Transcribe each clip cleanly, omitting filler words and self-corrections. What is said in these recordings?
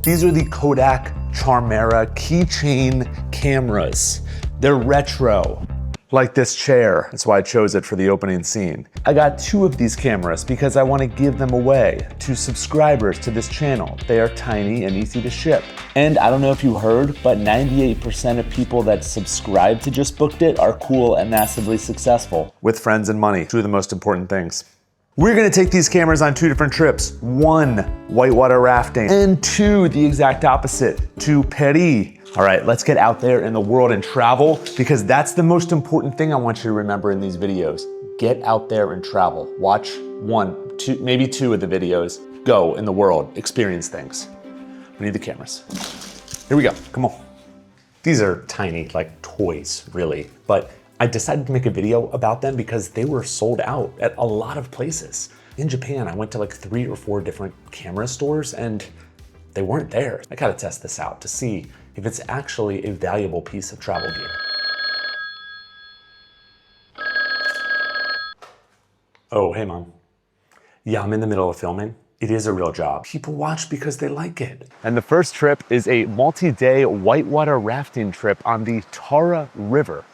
These are the Kodak Charmera keychain cameras. They're retro, like this chair. That's why I chose it for the opening scene. I got 2 of these cameras because I want to give them away to subscribers to this channel. They are tiny and easy to ship. And I don't know if you heard, but 98% of people that subscribe to Just Booked It are cool and massively successful. With friends and money, 2 of the most important things. We're gonna take these cameras on 2 different trips. 1, whitewater rafting, and 2, the exact opposite, to Paris. All right, let's get out there in the world and travel, because that's the most important thing I want you to remember in these videos. Get out there and travel. Watch 1, 2, maybe 2 of the videos. Go in the world, experience things. We need the cameras. Here we go, come on. These are tiny, like toys, really, but I decided to make a video about them because they were sold out at a lot of places. In Japan, I went to like 3 or 4 different camera stores and they weren't there. I gotta test this out to see if it's actually a valuable piece of travel gear. Oh, hey Mom. Yeah, I'm in the middle of filming. It is a real job. People watch because they like it. And the first trip is a multi-day whitewater rafting trip on the Tara River,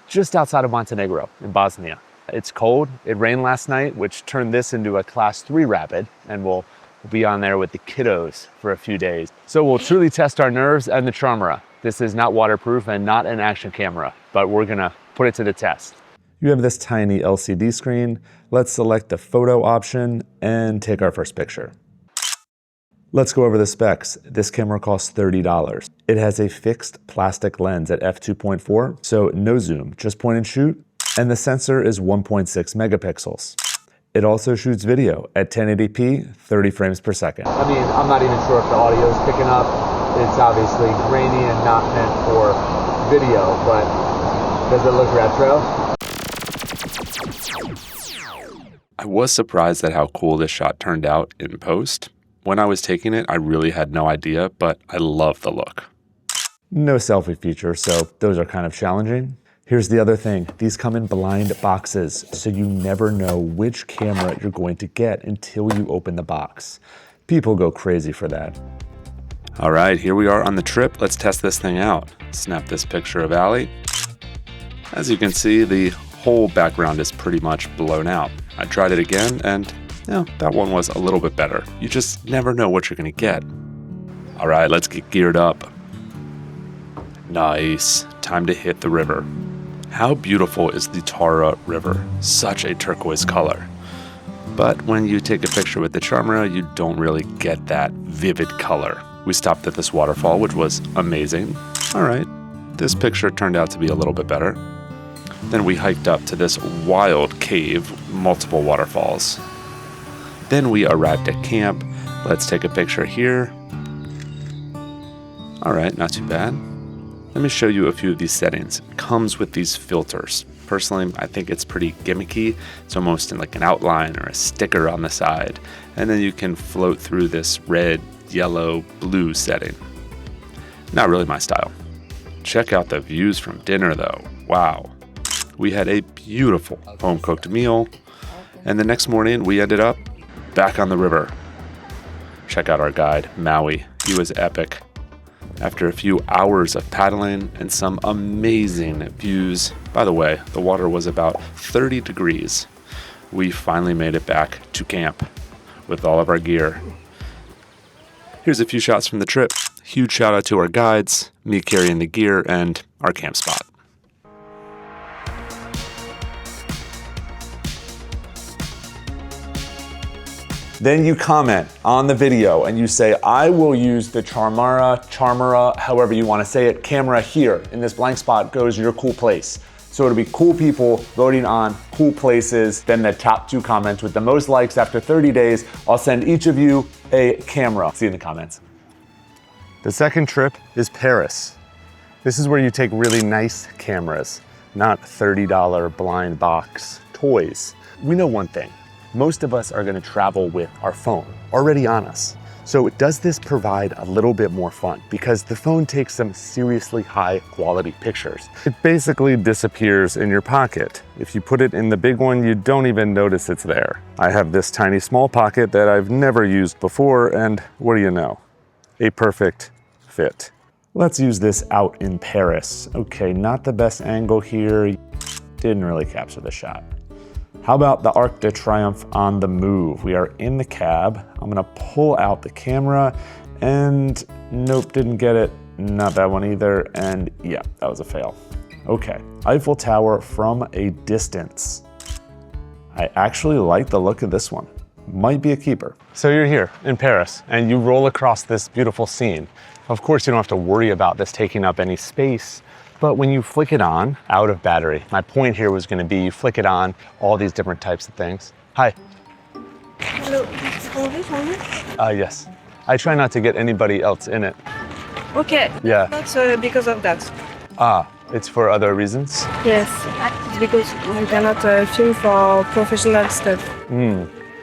just outside of Montenegro in Bosnia. It's cold, it rained last night, which turned this into a class 3 rapid, and we'll be on there with the kiddos for a few days. So we'll truly test our nerves and the Charmera. This is not waterproof and not an action camera, but we're gonna put it to the test. You have this tiny LCD screen. Let's select the photo option and take our first picture. Let's go over the specs. This camera costs $30. It has a fixed plastic lens at f2.4, so no zoom, just point and shoot. And the sensor is 1.6 megapixels. It also shoots video at 1080p, 30 frames per second. I mean, I'm not even sure if the audio is picking up. It's obviously grainy and not meant for video, but does it look retro? I was surprised at how cool this shot turned out in post. When I was taking it, I really had no idea, but I love the look. No selfie feature, so those are kind of challenging. Here's the other thing. These come in blind boxes, so you never know which camera you're going to get until you open the box. People go crazy for that. All right, here we are on the trip. Let's test this thing out. Snap this picture of Allie. As you can see, the whole background is pretty much blown out. I tried it again, and that one was a little bit better. You just never know what you're gonna get. All right, let's get geared up. Nice, time to hit the river. How beautiful is the Tara River? Such a turquoise color. But when you take a picture with the Charmera, you don't really get that vivid color. We stopped at this waterfall, which was amazing. All right, this picture turned out to be a little bit better. Then we hiked up to this wild cave, multiple waterfalls. Then we arrived at camp. Let's take a picture here. All right, not too bad. Let me show you a few of these settings. It comes with these filters. Personally, I think it's pretty gimmicky. It's almost in like an outline or a sticker on the side. And then you can float through this red, yellow, blue setting. Not really my style. Check out the views from dinner though. Wow. We had a beautiful home-cooked meal. And the next morning we ended up back on the river. Check out our guide, Maui. He was epic. After a few hours of paddling and some amazing views, by the way, the water was about 30 degrees, we finally made it back to camp with all of our gear. Here's a few shots from the trip. Huge shout out to our guides, me carrying the gear, and our camp spot. Then you comment on the video and you say, I will use the Charmera, however you want to say it, camera here. In this blank spot goes your cool place. So it'll be cool people voting on cool places. Then the top 2 comments with the most likes after 30 days, I'll send each of you a camera. See you in the comments. The second trip is Paris. This is where you take really nice cameras, not $30 blind box toys. We know one thing. Most of us are gonna travel with our phone already on us. So does this provide a little bit more fun? Because the phone takes some seriously high quality pictures. It basically disappears in your pocket. If you put it in the big one, you don't even notice it's there. I have this tiny small pocket that I've never used before, and what do you know? a perfect fit. Let's use this out in Paris. Okay, not the best angle here. Didn't really capture the shot. How about the Arc de Triomphe on the move? We are in the cab. I'm gonna pull out the camera and nope, didn't get it. Not that one either. And yeah, that was a fail. Okay, Eiffel Tower from a distance. I actually like the look of this one. Might be a keeper. So you're here in Paris and you roll across this beautiful scene. Of course, you don't have to worry about this taking up any space, but when you flick it on, out of battery, my point here was gonna be you flick it on, all these different types of things. Hi. Hello, Yes. I try not to get anybody else in it. okay. Yeah. That's because of that. Ah, it's for other reasons? Yes, because I cannot film for professional stuff.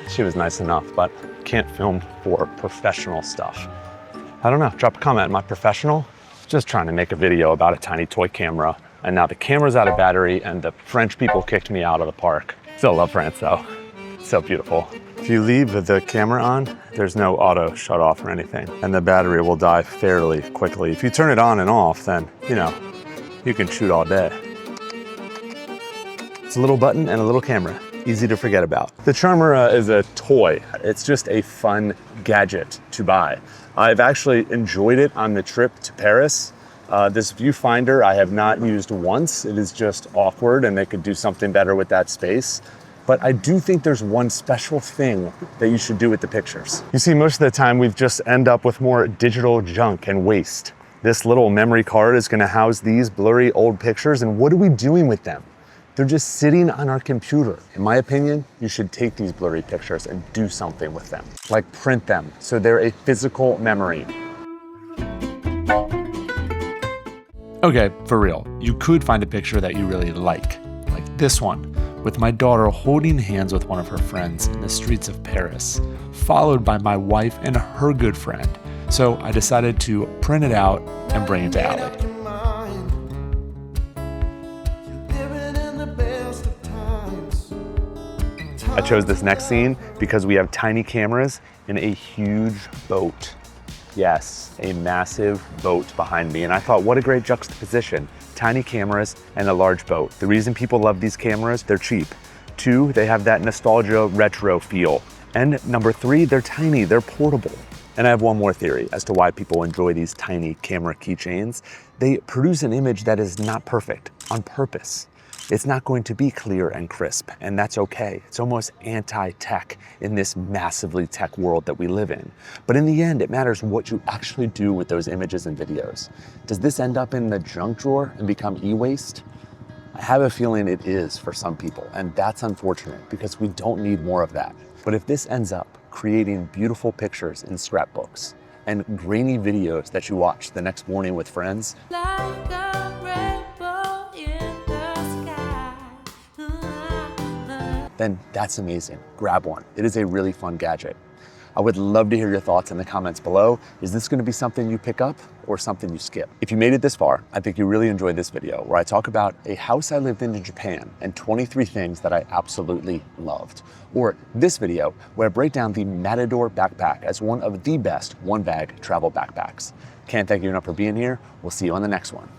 She was nice enough, but can't film for professional stuff. I don't know, drop a comment. Am I professional? Just trying to make a video about a tiny toy camera. And now the camera's out of battery and the French people kicked me out of the park. Still love France though. So beautiful. If you leave the camera on, there's no auto shut off or anything. And the battery will die fairly quickly. If you turn it on and off, then, you know, you can shoot all day. It's a little button and a little camera. Easy to forget about. The Charmera is a toy. It's just a fun gadget to buy. I've actually enjoyed it on the trip to Paris. This viewfinder I have not used once. It is just awkward and they could do something better with that space. But I do think there's one special thing that you should do with the pictures. You see, most of the time we just end up with more digital junk and waste. This little memory card is gonna house these blurry old pictures, and what are we doing with them? They're just sitting on our computer. In my opinion, you should take these blurry pictures and do something with them. Like print them, so they're a physical memory. Okay, for real, you could find a picture that you really like this one, with my daughter holding hands with one of her friends in the streets of Paris, followed by my wife and her good friend. So I decided to print it out and bring it to Allie. I chose this next scene because we have tiny cameras in a huge boat. Yes, a massive boat behind me. And I thought, what a great juxtaposition. Tiny cameras and a large boat. The reason people love these cameras, they're cheap. 2, they have that nostalgia retro feel. And number 3, they're tiny, they're portable. And I have one more theory as to why people enjoy these tiny camera keychains. They produce an image that is not perfect on purpose. It's not going to be clear and crisp, and that's okay. It's almost anti-tech in this massively tech world that we live in. But in the end, it matters what you actually do with those images and videos. Does this end up in the junk drawer and become e-waste? I have a feeling it is for some people, and that's unfortunate because we don't need more of that. But if this ends up creating beautiful pictures in scrapbooks and grainy videos that you watch the next morning with friends, then that's amazing. Grab one. It is a really fun gadget. I would love to hear your thoughts in the comments below. Is this gonna be something you pick up or something you skip? If you made it this far, I think you really enjoyed this video where I talk about a house I lived in Japan and 23 things that I absolutely loved. Or this video where I break down the Matador backpack as one of the best one-bag travel backpacks. Can't thank you enough for being here. We'll see you on the next one.